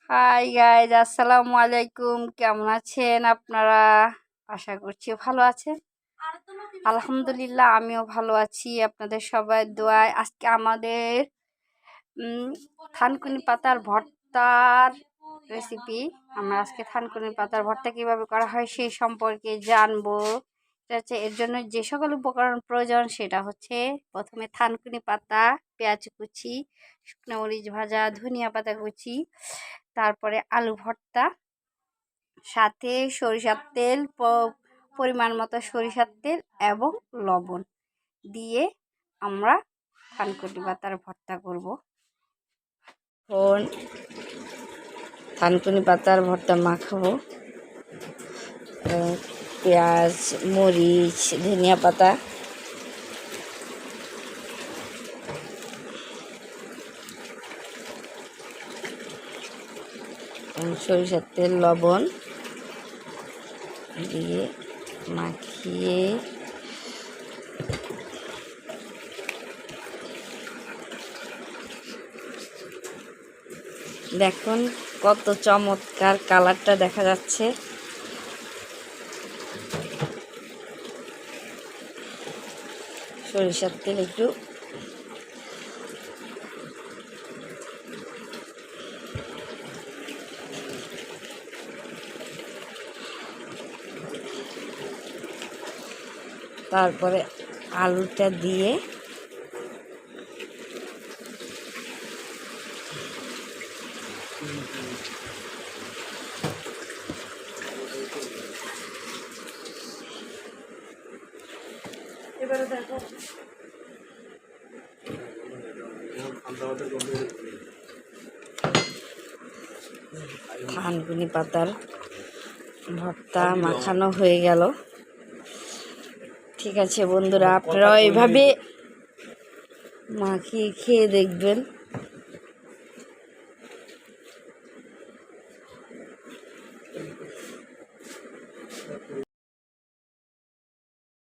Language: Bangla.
হাই গাইজ, আসসালামু আলাইকুম। কেমন আছেন আপনারা? আশা করছি ভালো আছেন। আলহামদুলিল্লাহ, আমিও ভালো আছি আপনাদের সবাই দোয়ায়। আজকে আমাদের থানকুনি পাতার ভর্তার রেসিপি। আমরা আজকে থানকুনি পাতার ভর্তা কিভাবে করা হয় সেই সম্পর্কে জানবো। এর জন্য যে সকল উপকরণ প্রয়োজন সেটা হচ্ছে প্রথমে থানকুনি পাতা, পেঁয়াজ কুচি, শুকনো মরিচ ভাজা, ধনিয়া পাতা কুচি, তারপরে আলু ভর্তা, সাথে সরিষার তেল, পরিমাণ মতো সরিষার তেল এবং লবণ দিয়ে আমরা থানকুনি পাতার ভর্তা করব। থানকুনি পাতার ভর্তা মাখাবো। পেঁয়াজ, মরিচ, ধনিয়া পাতা, সরিষার তেল, লবণ দিয়ে মাখিয়ে দেখুন কত চমৎকার কালারটা দেখা যাচ্ছে। সরিষার তেল একটু তারপরে আলুটা দিয়ে এবারে দেখো থানকুনি পাতার ভর্তা মাখানো হয়ে গেল। ঠিক আছে বন্ধুরা, আপনারাও এইভাবে মাখিয়ে খেয়ে দেখবেন।